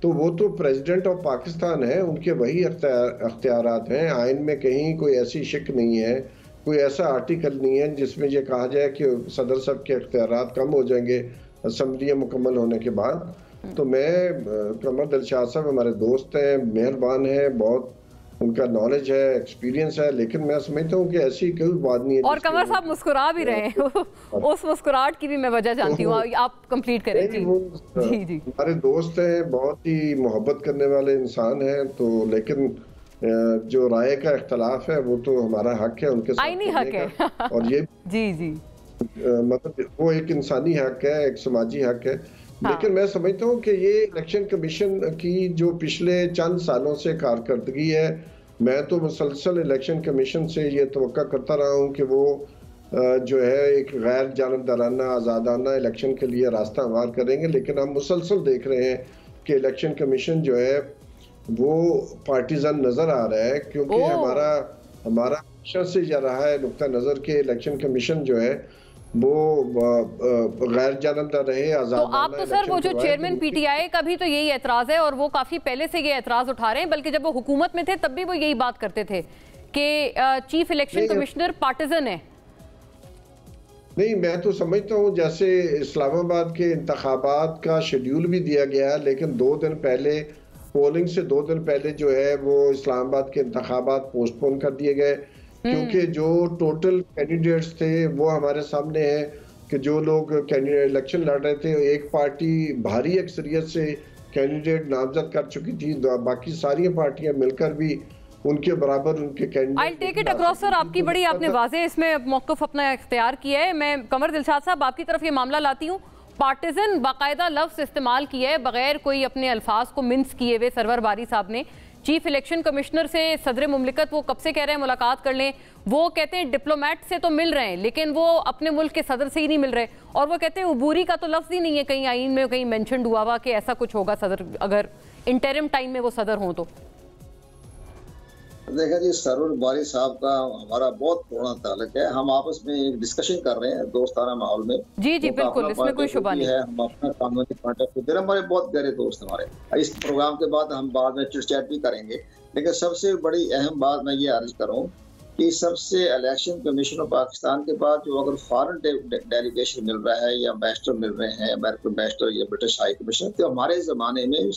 तो वो तो प्रेसिडेंट ऑफ पाकिस्तान है, उनके वही अख्तियारात हैं। आइन में कहीं कोई ऐसी शिक नहीं है, कोई ऐसा आर्टिकल नहीं है जिसमें ये कहा जाए कि सदर साहब के अख्तियारात कम हो जाएंगे असम्बलियाँ मुकम्मल होने के बाद। तो मैं कमर दिलशाद साहब हमारे दोस्त हैं, मेहरबान हैं, बहुत उनका नॉलेज है, एक्सपीरियंस है, लेकिन मैं समझता हूँ कि ऐसी कोई बात नहीं है। और कमर साहब मुस्कुरा भी रहे हैं उस मुस्कुराहट की भी मैं वजह जानती हूँ, आप कंप्लीट करें। जी जी, हमारे दोस्त हैं, बहुत ही मोहब्बत करने वाले इंसान हैं। तो लेकिन जो राय का इख्तलाफ है वो तो हमारा हक है, उनके आईनी हक है और ये जी जी मतलब वो एक इंसानी हक है, एक समाजी हक है। लेकिन मैं समझता हूँ कि ये इलेक्शन कमीशन की जो पिछले चंद सालों से कारकर्दगी है, मैं तो मुसलसल इलेक्शन कमीशन से ये तवक्का करता रहा हूँ कि वो जो है एक गैर जानबदाराना आज़ादाना इलेक्शन के लिए रास्ता हमवार करेंगे। लेकिन हम मुसलसल देख रहे हैं कि इलेक्शन कमीशन जो है वो पार्टीजन नज़र आ रहा है, क्योंकि हमारा से जा रहा है नुक्ता नज़र के इलेक्शन कमीशन जो है वो गैर जानबदार रहे, आज़ाद। तो आप तो सर वो जो चेयरमैन पीटीआई का भी तो यही एतराज़ है और वो काफ़ी पहले से ये एतराज़ उठा रहे हैं, बल्कि जब वो हुकूमत में थे तब भी वो यही बात करते थे कि चीफ इलेक्शन कमिश्नर पार्टिजन है। नहीं, मैं तो समझता हूँ जैसे इस्लामाबाद के इंतखाबात का शेड्यूल भी दिया गया, लेकिन 2 दिन पहले पोलिंग से 2 दिन पहले जो है वो इस्लामाबाद के इंतखाबात पोस्टपोन कर दिए गए, क्योंकि जो टोटल कैंडिडेट्स थे वो हमारे सामने है कि जो लोग इलेक्शन लड़ रहे थे, एक पार्टी भारी अक्सरियत से कैंडिडेट नामजद कर चुकी थी, बाकी सारी पार्टियां मिलकर भी उनके बराबर उनके candidate. I take it across sir, आपकी बड़ी आपने वाज़े इसमें मौक़िफ़ अपना इख्तियार किया है। मैं कमर दिलशाद साहब आपकी तरफ ये मामला लाती हूँ। पार्टिजन बाकायदा लफ्ज़ इस्तेमाल किया है बगैर कोई अपने अल्फाज को मिन्स किए हुए सरवर बारी साहब ने। चीफ इलेक्शन कमिश्नर से सदर मुमलिकत वो कब से कह रहे हैं मुलाकात कर लें, वो कहते हैं डिप्लोमेट से तो मिल रहे हैं लेकिन वो अपने मुल्क के सदर से ही नहीं मिल रहे, और वो कहते हैं उबूरी का तो लफ्ज़ ही नहीं है कहीं आइन में कहीं मेंशन हुआ हुआ कि ऐसा कुछ होगा सदर, अगर इंटरिम टाइम में वो सदर हों तो। देखा जी, सरूर बारी साहब का हमारा बहुत पुराना ताल्लुक है, हम आपस में एक डिस्कशन कर रहे हैं दोस्ताना माहौल में। जी जी बिल्कुल, इसमें कोई शुबा नहीं है, हम अपना कानूनी कॉन्टेक्ट देते हैं, हमारे बहुत गहरे दोस्त हमारे। इस प्रोग्राम के बाद हम बाद में चिट चैट भी करेंगे, लेकिन सबसे बड़ी अहम बात मैं ये अर्ज करूँ कि सबसे इलेक्शन कमीशन ऑफ पाकिस्तान के पास जो अगर फॉरेन डेलीगेशन मिल रहा है या एम्बेसडर मिल रहे हैं, अमेरिकन एम्बेसडर या ब्रिटिश हाई कमिश्नर, तो हमारे ज़माने में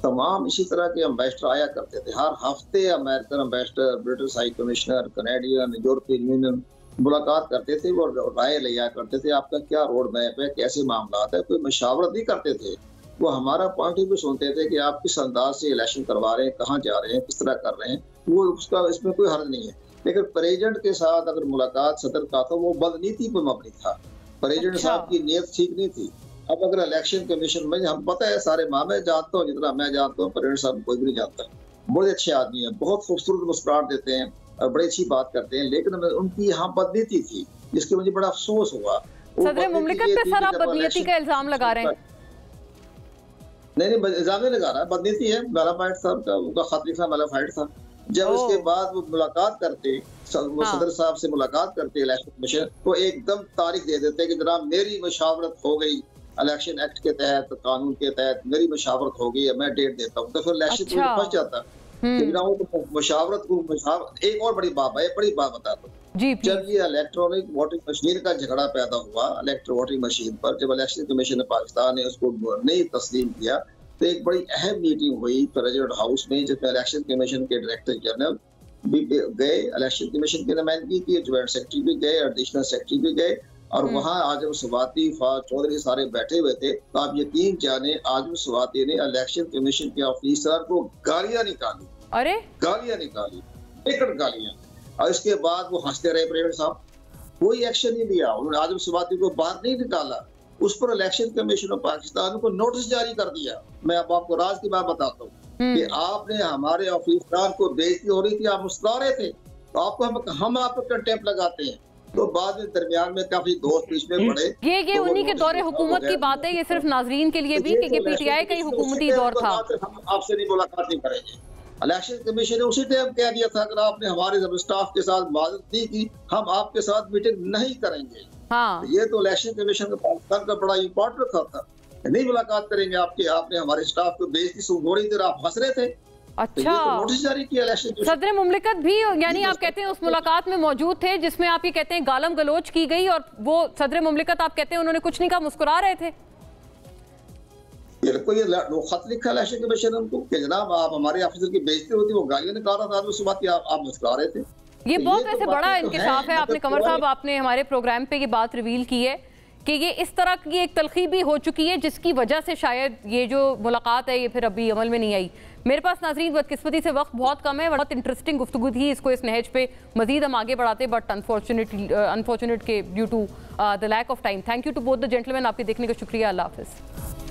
तमाम इसी तरह के एम्बेसडर आया करते थे। हर हफ्ते American ambassador, British high commissioner, Canadian, European union मुलाकात करते थे और राय लिया करते थे, आपका क्या रोड मैप है, कैसे मामला है, कोई मशावरत नहीं करते थे। वो हमारा पॉइंट ऑफ व्यू सुनते थे कि आप किस अंदाज से इलेक्शन करवा रहे हैं, कहाँ जा रहे हैं, किस तरह कर रहे हैं, वो उसका इसमें कोई हर्ज नहीं है। लेकिन प्रेसिडेंट के साथ अगर मुलाकात सदर का था, वो बदनीति पर मबनी था, प्रेसिडेंट साहब की नीयत ठीक नहीं थी। अब अगर इलेक्शन कमीशन में हम पता है सारे मामले जानता हूँ, जितना मैं जानता हूँ प्रेसिडेंट साहब कोई भी नहीं जानता, बड़े अच्छे आदमी हैं, बहुत खूबसूरत मुस्कुराहट देते हैं और बड़ी अच्छी बात करते हैं, लेकिन उनकी यहाँ बदनीति थी जिसकी मुझे बड़ा अफसोस हुआ। सदर मुमलिकत पे सर आप बदनीति का इल्जाम लगा रहे हैं? नहीं इल्जाम नहीं लगा रहा, बदनीति है। मेलाफाइट साहब का उनका खत लिखा मेलाफाइट था। जब उसके बाद वो मुलाकात करते, वो सदर साहब से मुलाकात करते इलेक्शन कमीशन, तो एकदम तारीख दे देते कि जनाब मेरी मशावरत हो गई, इलेक्शन एक्ट के तहत, कानून के तहत मेरी मशावरत हो गई है, मैं डेट देता हूँ। तो फिर इलेक्शन फंस जाता। मशावरत को एक और बड़ी बात है, बड़ी बात बताता हूँ। जब ये इलेक्ट्रॉनिक वोटिंग मशीन का झगड़ा पैदा हुआ, इलेक्ट्रॉनिक वोटिंग मशीन पर, जब इलेक्शन कमीशन पाकिस्तान ने उसको नहीं तस्लीम किया, तो एक बड़ी अहम मीटिंग हुई प्रेसिडेंट हाउस में, जिसमें इलेक्शन कमीशन के डायरेक्टर जनरल भी गए, इलेक्शन कमीशन की नुमाइंदगी की, ज्वाइंट सेक्रेटरी भी गए, एडिशनल सेक्रेटरी भी गए, और वहाँ आजम स्वाति, फाज चौधरी सारे बैठे हुए थे। तो आप यकीन जाने आजम स्वाति ने इलेक्शन कमीशन के ऑफिसर को गालियां निकाली, अरे गालियां निकाली, एकड़ गालियां, और इसके बाद वो हंसते रहे प्रेसिडेंट साहब, कोई एक्शन नहीं लिया, उन्होंने आजम स्वाति को बाहर नहीं निकाला। उस पर इलेक्शन कमीशन ऑफ पाकिस्तान को नोटिस जारी कर दिया। मैं अब आपको राज की बात बताता हूँ कि आपने हमारे ऑफिसर को बेइज्जती हो रही थी, आप मुस्कुरा रहे थे, तो आपको हम आप पर कंटेम्प्ट लगाते हैं। तो बाद में दरमियान में काफी दोस्त बीच में पड़े। ये उन्हीं के दौरे हुकूमत की बात है, ये सिर्फ नाजरीन के लिए भी कि पीटीआई का ही हुकूमती दौर था। हम आपसे नहीं मुलाकात नहीं करेंगे। इलेक्शन कमीशन ने उसी टाइम कह दिया था अगर आपने हमारे स्टाफ के साथ माजरत नहीं की, हम आपके साथ मीटिंग नहीं करेंगे। हाँ। ये तो इलेक्शन कमीशन का पाकिस्तान का बड़ा इम्पोर्टेंट था, नहीं मुलाकात करेंगे आपके, आपने हमारे स्टाफ को बेइज्जती सुनोड़ी देर आप हंस रहे थे। अच्छा, तो नोटिस जारी किया इलेक्शन सदर मुमलिकत भी, यानी आप कहते हैं उस मुलाकात में मौजूद थे जिसमें आप ये कहते हैं गालम गलोच की गई, और वो सदर मुमलिकत आप कहते हैं उन्होंने कुछ नहीं कहा, मुस्कुरा रहे थे? बिल्कुल, ये खत लिखा इलेक्शन कमीशन उनको कि जनाब आप हमारे ऑफिसर की बेइज्जती होती, वो गालियां निकाल रहा था, उस बात आप मुस्कुरा रहे थे। ये बहुत वैसे बड़ा इंकिशाफ है। आपने कमर साहब, आपने हमारे प्रोग्राम पे ये बात रिवील की है कि ये इस तरह की एक तलखी भी हो चुकी है जिसकी वजह से शायद ये जो मुलाकात है ये फिर अभी अमल में नहीं आई। मेरे पास नाज़रीन बदकिस्मती से वक्त बहुत कम है, बहुत इंटरेस्टिंग गुफ्तगू थी, इसको इस नहज पे मजीद हम आगे बढ़ाते, बट अनफॉर्चुनेट के due to the lack of time. Thank you to both the gentleman, आपके देखने का शुक्रिया। अल्लाह हाफिज़।